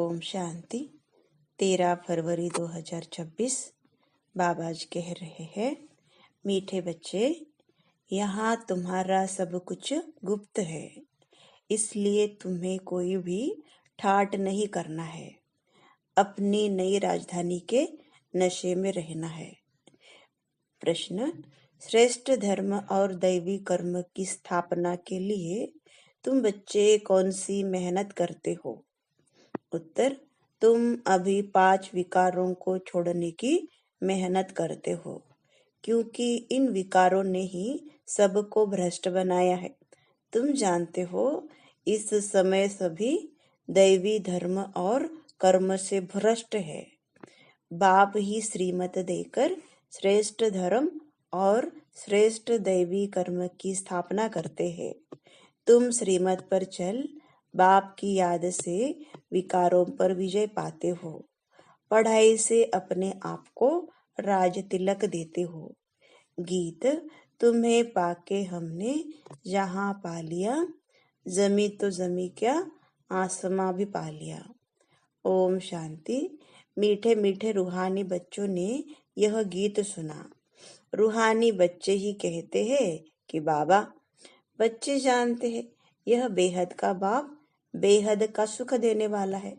ओम शांति। 13 फरवरी 2026। बाबा जी कह रहे हैं, मीठे बच्चे, यहाँ तुम्हारा सब कुछ गुप्त है, इसलिए तुम्हें कोई भी ठाट नहीं करना है। अपनी नई राजधानी के नशे में रहना है। प्रश्न: श्रेष्ठ धर्म और दैवी कर्म की स्थापना के लिए तुम बच्चे कौन सी मेहनत करते हो? उत्तर: तुम अभी 5 विकारों को छोड़ने की मेहनत करते हो, क्योंकि इन विकारों ने ही सबको भ्रष्ट बनाया है। तुम जानते हो, इस समय सभी दैवी धर्म और कर्म से भ्रष्ट है। बाप ही श्रीमत देकर श्रेष्ठ धर्म और श्रेष्ठ दैवी कर्म की स्थापना करते हैं। तुम श्रीमत पर चल बाप की याद से विकारों पर विजय पाते हो। पढ़ाई से अपने आप को राज तिलक देते हो। गीत: तुम्हें पाके हमने जहाँ पा लिया, जमी तो जमी क्या आसमां भी पा लिया। ओम शांति। मीठे मीठे रूहानी बच्चों ने यह गीत सुना। रूहानी बच्चे ही कहते हैं कि बाबा, बच्चे जानते हैं यह बेहद का बाप बेहद का सुख देने वाला है,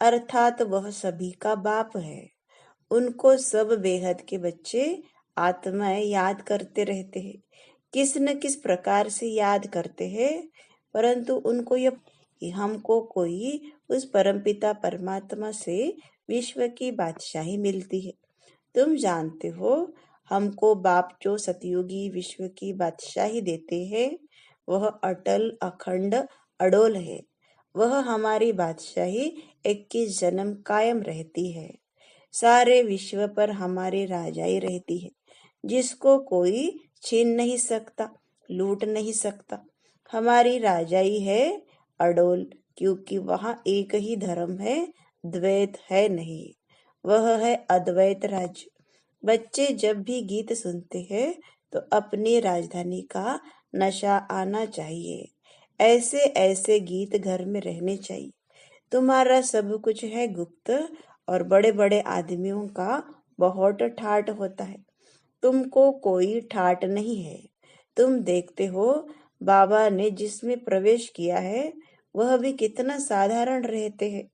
अर्थात वह सभी का बाप है। उनको सब बेहद के बच्चे आत्माएं याद करते रहते हैं, किस न किस प्रकार से याद करते हैं, परंतु उनको यह हमको कोई उस परमपिता परमात्मा से विश्व की बादशाही मिलती है। तुम जानते हो, हमको बाप जो सतयुगी विश्व की बादशाही देते हैं, वह अटल अखंड अडोल है। वह हमारी बादशाही 21 जन्म कायम रहती है। सारे विश्व पर हमारी राजाई रहती है, जिसको कोई छीन नहीं सकता, लूट नहीं सकता। हमारी राजाई है अडोल, क्योंकि वहाँ एक ही धर्म है, द्वैत है नहीं। वह है अद्वैत राज्य। बच्चे जब भी गीत सुनते हैं तो अपनी राजधानी का नशा आना चाहिए। ऐसे ऐसे गीत घर में रहने चाहिए। तुम्हारा सब कुछ है गुप्त, और बड़े बड़े आदमियों का बहुत ठाट होता है। तुमको कोई ठाट नहीं है। तुम देखते हो, बाबा ने जिसमें प्रवेश किया है वह भी कितना साधारण रहते हैं।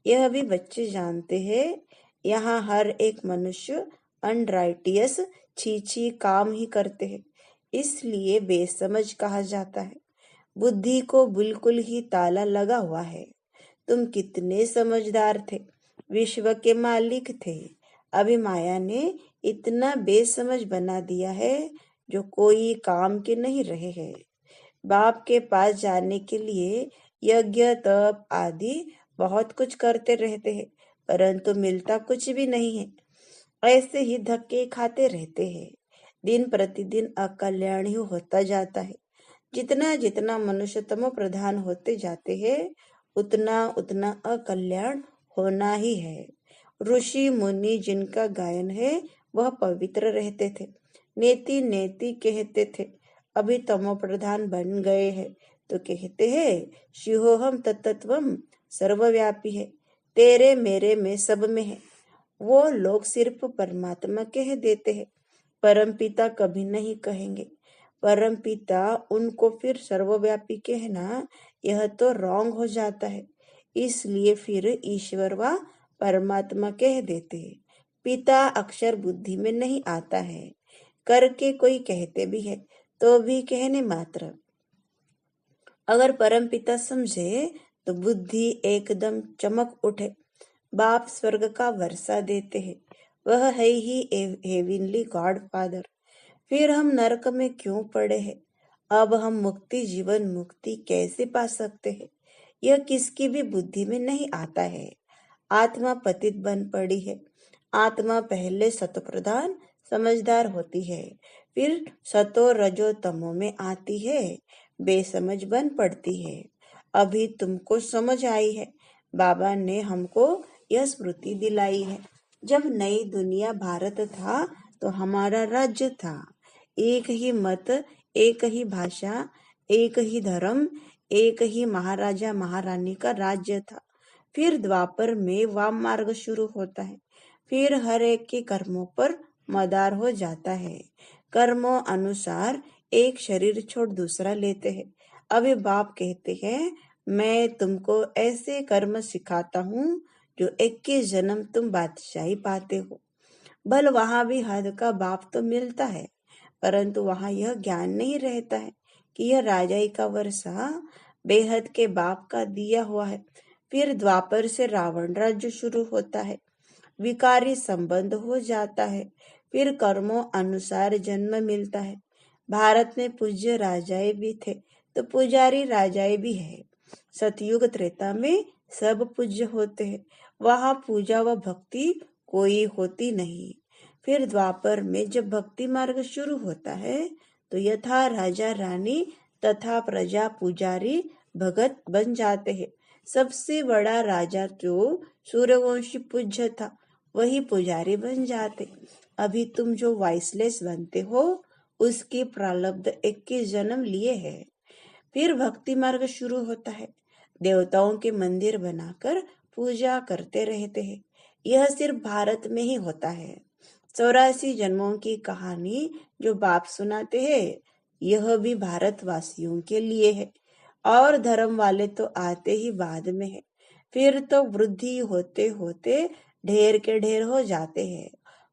यह भी बच्चे जानते हैं, यहाँ हर एक मनुष्य अनराइटियस छी काम ही करते हैं, इसलिए बेसमझ कहा जाता है। बुद्धि को बिल्कुल ही ताला लगा हुआ है। तुम कितने समझदार थे, विश्व के मालिक थे, अभी माया ने इतना बेसमझ बना दिया है जो कोई काम के नहीं रहे हैं। बाप के पास जाने के लिए यज्ञ तप आदि बहुत कुछ करते रहते हैं, परंतु मिलता कुछ भी नहीं है। ऐसे ही धक्के खाते रहते हैं। दिन प्रतिदिन अकल्याण ही होता जाता है। जितना जितना मनुष्य तमो प्रधान होते जाते हैं, उतना उतना अकल्याण होना ही है। ऋषि मुनि जिनका गायन है वह पवित्र रहते थे, नेति नेति कहते थे। अभी तमो प्रधान बन गए हैं तो कहते हैं शिवोहम तत्त्वम सर्वव्यापी है, तेरे मेरे में सब में है। वो लोग सिर्फ परमात्मा कह देते हैं, परमपिता कभी नहीं कहेंगे। परमपिता उनको फिर सर्वव्यापी कहना यह तो रॉन्ग हो जाता है, इसलिए फिर ईश्वर व परमात्मा कह देते हैं। पिता अक्षर बुद्धि में नहीं आता है, करके कोई कहते भी है तो भी कहने मात्र। अगर परमपिता समझे तो बुद्धि एकदम चमक उठे। बाप स्वर्ग का वर्षा देते हैं, वह है ही हेविनली गॉड फादर। फिर हम नरक में क्यों पड़े हैं? अब हम मुक्ति जीवन मुक्ति कैसे पा सकते हैं? यह किसकी भी बुद्धि में नहीं आता है। आत्मा पतित बन पड़ी है। आत्मा पहले सतो प्रधान समझदार होती है, फिर सतो रजो तमो में आती है, बेसमझ बन पड़ती है। अभी तुमको समझ आई है। बाबा ने हमको यह स्मृति दिलाई है। जब नई दुनिया भारत था तो हमारा राज्य था। एक ही मत, एक ही भाषा, एक ही धर्म, एक ही महाराजा महारानी का राज्य था। फिर द्वापर में वाम मार्ग शुरू होता है। फिर हर एक के कर्मों पर मदार हो जाता है। कर्मों अनुसार एक शरीर छोड़ दूसरा लेते हैं। अभी बाप कहते हैं, मैं तुमको ऐसे कर्म सिखाता हूँ जो 21 जन्म तुम बादशाही पाते हो। भल वहां भी हद का बाप तो मिलता है, परंतु वहां यह ज्ञान नहीं रहता है कि यह राजाई का वर्षा बेहद के बाप का दिया हुआ है। फिर द्वापर से रावण राज्य शुरू होता है। विकारी संबंध हो जाता है। फिर कर्मों अनुसार जन्म मिलता है। भारत में पूज्य राजाएं भी थे तो पुजारी राजाएं भी है। सतयुग त्रेता में सब पूज्य होते हैं। वहां पूजा व भक्ति कोई होती नहीं। फिर द्वापर में जब भक्ति मार्ग शुरू होता है तो यथा राजा रानी तथा प्रजा पुजारी भगत बन जाते हैं। सबसे बड़ा राजा जो सूर्यवंशी पूज्य था वही पुजारी बन जाते। अभी तुम जो वाइसलेस बनते हो उसकी प्रारब्ध 21 जन्म लिए है। फिर भक्ति मार्ग शुरू होता है। देवताओं के मंदिर बनाकर पूजा करते रहते हैं। यह सिर्फ भारत में ही होता है। 84 जन्मों की कहानी जो बाप सुनाते हैं यह भी भारतवासियों के लिए है। और धर्म वाले तो आते ही बाद में है। फिर तो वृद्धि होते होते ढेर के ढेर हो जाते हैं।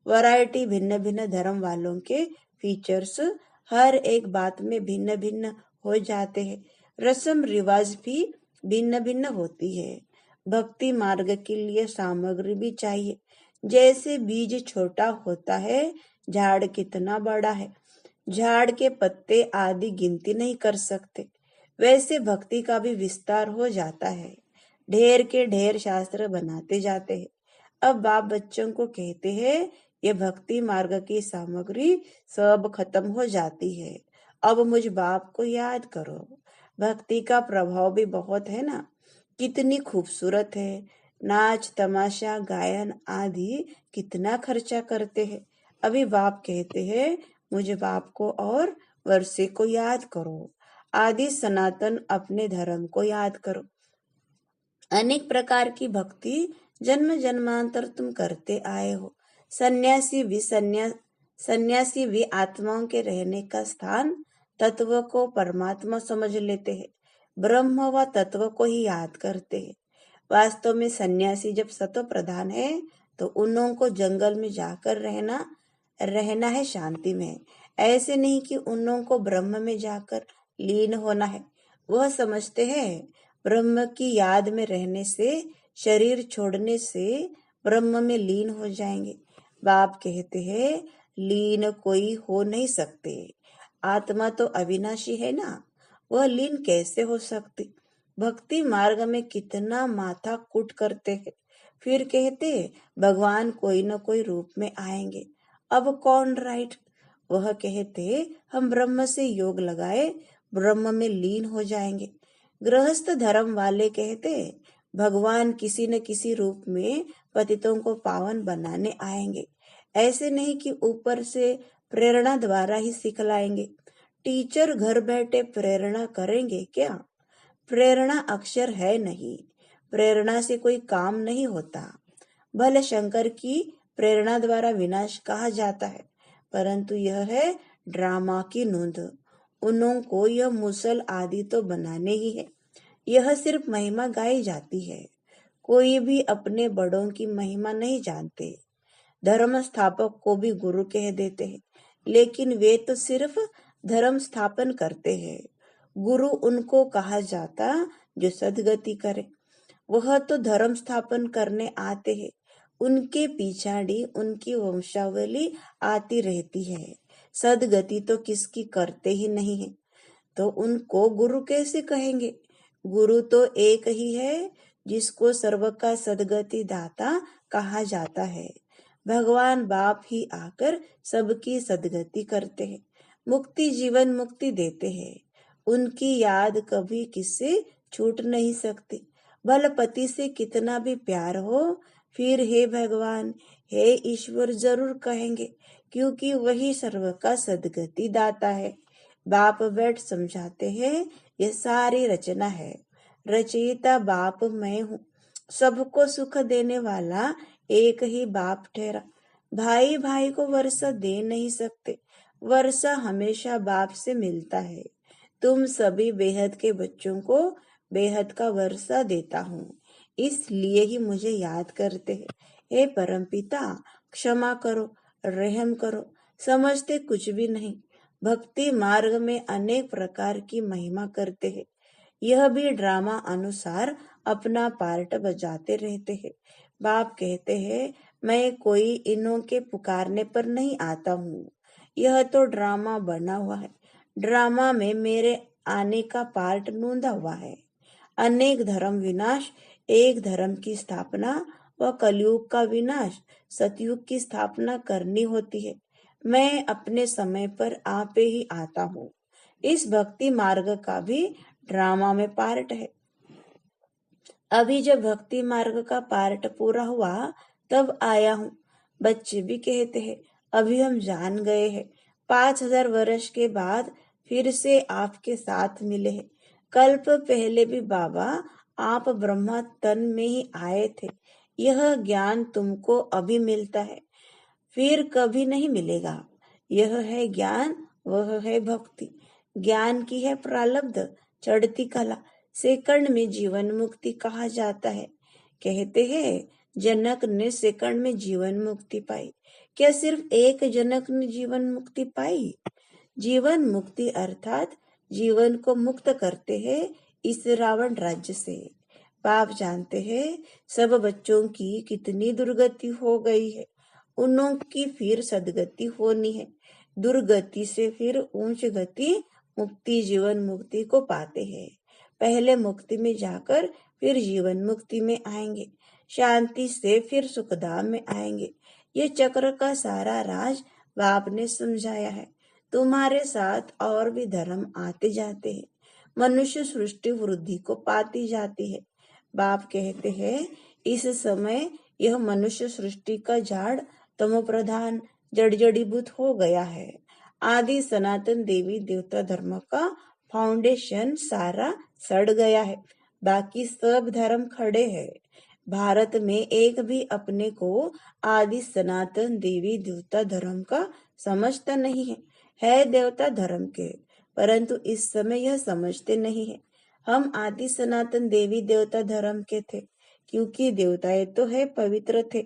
वैरायटी भिन्न भिन्न धर्म वालों के फीचर्स हर एक बात में भिन्न भिन्न हो जाते हैं। रस्म रिवाज भी भिन्न भिन्न होती है। भक्ति मार्ग के लिए सामग्री भी चाहिए। जैसे बीज छोटा होता है, झाड़ कितना बड़ा है, झाड़ के पत्ते आदि गिनती नहीं कर सकते, वैसे भक्ति का भी विस्तार हो जाता है। ढेर के ढेर शास्त्र बनाते जाते हैं। अब बाप बच्चों को कहते हैं, ये भक्ति मार्ग की सामग्री सब खत्म हो जाती है। अब मुझ बाप को याद करो। भक्ति का प्रभाव भी बहुत है ना, कितनी खूबसूरत है। नाच तमाशा गायन आदि कितना खर्चा करते हैं। अभी बाप कहते हैं, मुझे बाप को और वर्षे को याद करो। आदि सनातन अपने धर्म को याद करो। अनेक प्रकार की भक्ति जन्म जन्मांतर तुम करते आए हो। सन्यासी भी आत्माओं के रहने का स्थान तत्व को परमात्मा समझ लेते हैं। ब्रह्म व तत्व को ही याद करते हैं। वास्तव में सन्यासी जब सत्व प्रधान है तो उन को जंगल में जाकर रहना है शांति में। ऐसे नहीं कि उन को ब्रह्म में जाकर लीन होना है। वह समझते हैं ब्रह्म की याद में रहने से, शरीर छोड़ने से ब्रह्म में लीन हो जाएंगे। बाप कहते हैं, लीन कोई हो नहीं सकते। आत्मा तो अविनाशी है ना, वह लीन कैसे हो सकती। भक्ति मार्ग में कितना माथा कूट करते हैं। फिर कहते भगवान कोई न कोई रूप में आएंगे। अब कौन राइट। वह कहते हम ब्रह्म से योग लगाए ब्रह्म में लीन हो जाएंगे। गृहस्थ धर्म वाले कहते भगवान किसी न किसी रूप में पतितों को पावन बनाने आएंगे। ऐसे नहीं कि ऊपर से प्रेरणा द्वारा ही सिखलाएंगे। टीचर घर बैठे प्रेरणा करेंगे क्या। प्रेरणा अक्षर है नहीं। प्रेरणा से कोई काम नहीं होता। भले शंकर की प्रेरणा द्वारा विनाश कहा जाता है, परंतु यह है ड्रामा की नोंद। उन्हों को यह मुसल आदि तो बनाने ही है। यह सिर्फ महिमा गाई जाती है। कोई भी अपने बड़ों की महिमा नहीं जानते। धर्म स्थापक को भी गुरु कह देते हैं, लेकिन वे तो सिर्फ धर्म स्थापन करते हैं। गुरु उनको कहा जाता जो सदगति करे। वह तो धर्म स्थापन करने आते हैं। उनके पिछाड़ी उनकी वंशावली आती रहती है। सदगति तो किसकी करते ही नहीं है, तो उनको गुरु कैसे कहेंगे। गुरु तो एक ही है जिसको सर्व का सदगति दाता कहा जाता है। भगवान बाप ही आकर सबकी सदगति करते हैं। मुक्ति जीवन मुक्ति देते हैं। उनकी याद कभी किससे छूट नहीं सकती। भले पति से कितना भी प्यार हो, फिर हे भगवान हे ईश्वर जरूर कहेंगे, क्योंकि वही सर्व का सदगति दाता है। बाप बैठ समझाते हैं, यह सारी रचना है। रचयिता बाप मैं हूँ। सबको सुख देने वाला एक ही बाप ठहरा। भाई भाई को वर्षा दे नहीं सकते, वर्षा हमेशा बाप से मिलता है। तुम सभी बेहद के बच्चों को बेहद का वर्षा देता हूँ, इसलिए ही मुझे याद करते हैं। हे परमपिता, क्षमा करो, रहम करो, समझते कुछ भी नहीं। भक्ति मार्ग में अनेक प्रकार की महिमा करते हैं, यह भी ड्रामा अनुसार अपना पार्ट बजाते रहते हैं। बाप कहते हैं, मैं कोई इन्हों के पुकारने पर नहीं आता हूँ, यह तो ड्रामा बना हुआ है। ड्रामा में मेरे आने का पार्ट नूंदा हुआ है। अनेक धर्म विनाश, एक धर्म की स्थापना व कलयुग का विनाश, सतयुग की स्थापना करनी होती है। मैं अपने समय पर आप ही आता हूँ। इस भक्ति मार्ग का भी ड्रामा में पार्ट है। अभी जब भक्ति मार्ग का पार्ट पूरा हुआ तब आया हूँ। बच्चे भी कहते हैं, अभी हम जान गए हैं। 5000 वर्ष के बाद फिर से आपके साथ मिले हैं। कल्प पहले भी बाबा आप ब्रह्मा तन में ही आए थे। यह ज्ञान तुमको अभी मिलता है, फिर कभी नहीं मिलेगा। यह है ज्ञान, वह है भक्ति। ज्ञान की है प्रारब्ध चढ़ती कला, सेकंड में जीवन मुक्ति कहा जाता है। कहते हैं जनक ने सेकंड में जीवन मुक्ति पाई। क्या सिर्फ एक जनक ने जीवन मुक्ति पाई? जीवन मुक्ति अर्थात जीवन को मुक्त करते हैं इस रावण राज्य से। बाप जानते हैं सब बच्चों की कितनी दुर्गति हो गई है, उन्हों की फिर सदगति होनी है। दुर्गति से फिर ऊंच गति मुक्ति जीवन मुक्ति को पाते हैं। पहले मुक्ति में जाकर फिर जीवन मुक्ति में आएंगे, शांति से फिर सुखधाम में आएंगे। ये चक्र का सारा राज बाप ने समझाया है। तुम्हारे साथ और भी धर्म आते जाते हैं, मनुष्य सृष्टि वृद्धि को पाती जाती है। बाप कहते हैं इस समय यह मनुष्य सृष्टि का झाड़ तमो प्रधान जड़ीबूट हो गया है। आदि सनातन देवी देवता धर्म का फाउंडेशन सारा सड़ गया है, बाकी सब धर्म खड़े हैं। भारत में एक भी अपने को आदि सनातन देवी देवता धर्म का समझता नहीं है देवता धर्म के, परंतु इस समय यह समझते नहीं है। हम आदि सनातन देवी देवता धर्म के थे, क्योंकि देवताएं तो है पवित्र थे।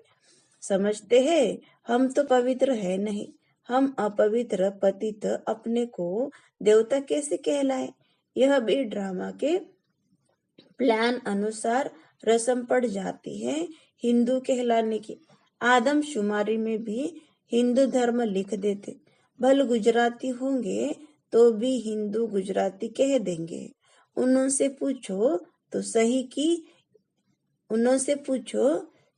समझते हैं हम तो पवित्र है नहीं, हम अपवित्र पतित अपने को देवता कैसे कहलाए? यह भी ड्रामा के प्लान अनुसार रस्म पड़ जाती है हिंदू कहलाने की। आदम शुमारी में भी हिंदू धर्म लिख देते, भल गुजराती होंगे तो भी हिंदू गुजराती कह देंगे। उनसे पूछो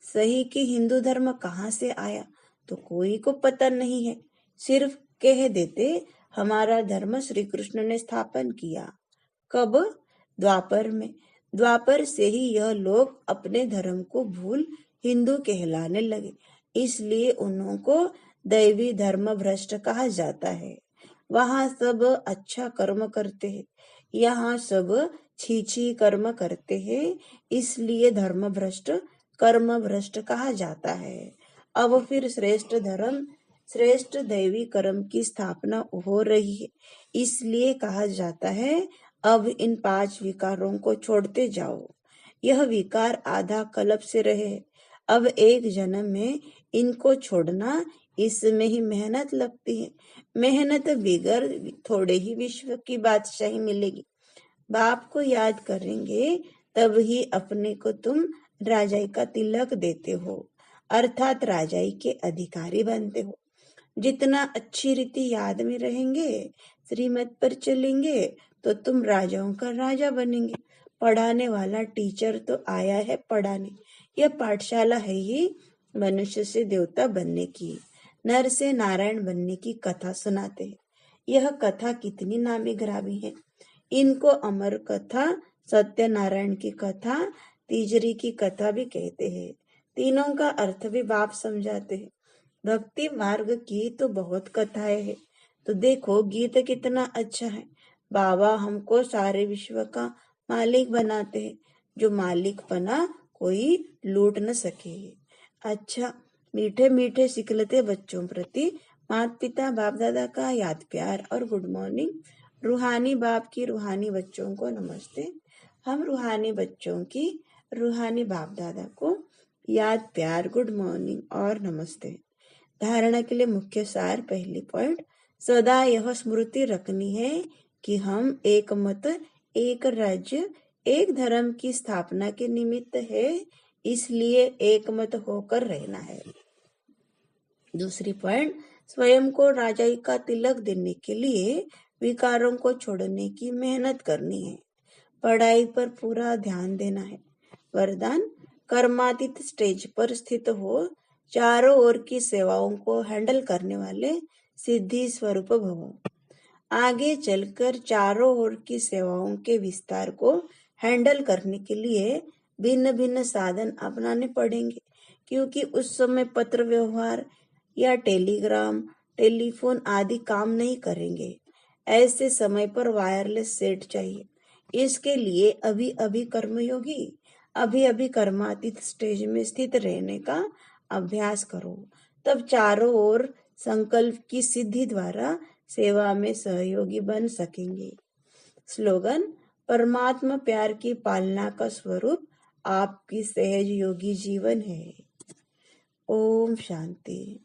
सही कि हिंदू धर्म कहाँ से आया, तो कोई को पता नहीं है, सिर्फ कह देते हमारा धर्म श्री कृष्ण ने स्थापन किया। कब? द्वापर में। द्वापर से ही यह लोग अपने धर्म को भूल हिंदू कहलाने लगे, इसलिए उन्हों को दैवी धर्म भ्रष्ट कहा जाता है। वहाँ सब अच्छा कर्म करते हैं, यहाँ सब छीछी कर्म करते हैं, इसलिए धर्म भ्रष्ट कर्म भ्रष्ट कहा जाता है। अब फिर श्रेष्ठ धर्म श्रेष्ठ दैवी कर्म की स्थापना हो रही है, इसलिए कहा जाता है अब इन 5 विकारों को छोड़ते जाओ। यह विकार आधा कल्प से रहे, अब एक जन्म में इनको छोड़ना, इसमें ही मेहनत लगती है। मेहनत बिगर थोड़े ही विश्व की बादशाही मिलेगी। बाप को याद करेंगे तब ही अपने को तुम राजाई का तिलक देते हो, अर्थात राजाई के अधिकारी बनते हो। जितना अच्छी रीति याद में रहेंगे, श्रीमत पर चलेंगे, तो तुम राजाओं का राजा बनेंगे। पढ़ाने वाला टीचर तो आया है पढ़ाने, यह पाठशाला है ही मनुष्य से देवता बनने की, नर से नारायण बनने की कथा सुनाते हैं। यह कथा कितनी नामी ग्रामी है। इनको अमर कथा, सत्यनारायण की कथा, तीजरी की कथा भी कहते हैं। तीनों का अर्थ भी बाप समझाते हैं। भक्ति मार्ग की तो बहुत कथाएं हैं, तो देखो गीत कितना अच्छा है। बाबा हमको सारे विश्व का मालिक बनाते हैं, जो मालिक बना कोई लूट न सके। अच्छा, मीठे मीठे सिखलते बच्चों प्रति माता पिता बाप दादा का याद प्यार और गुड मॉर्निंग। रूहानी बाप की रूहानी बच्चों को नमस्ते। हम रूहानी बच्चों की रूहानी बाप दादा को याद प्यार गुड मॉर्निंग और नमस्ते। धारणा के लिए मुख्य सार, पहली पॉइंट, सदा यह स्मृति रखनी है कि हम एक मत, एक राज्य, एक धर्म की स्थापना के निमित्त है, इसलिए एक मत होकर रहना है। दूसरी पॉइंट, स्वयं को राजाई का तिलक देने के लिए विकारों को छोड़ने की मेहनत करनी है। पढ़ाई पर पूरा ध्यान देना है। वरदान, कर्मातीत स्टेज पर स्थित हो, चारों ओर की सेवाओं को हैंडल करने वाले सिद्धि स्वरूप भव। आगे चलकर चारों ओर की सेवाओं के विस्तार को हैंडल करने के लिए भिन्न भिन्न साधन अपनाने पड़ेंगे, क्योंकि उस समय पत्र व्यवहार या टेलीग्राम, टेलीफोन आदि काम नहीं करेंगे। ऐसे समय पर वायरलेस सेट चाहिए। इसके लिए अभी अभी कर्मयोगी, अभी अभी कर्मातीत स्टेज में स्थित रहने का अभ्यास करो, तब चारों ओर संकल्प की सिद्धि द्वारा सेवा में सहयोगी बन सकेंगे। स्लोगन, परमात्मा प्यार की पालना का स्वरूप आपकी सहज योगी जीवन है। ओम शांति।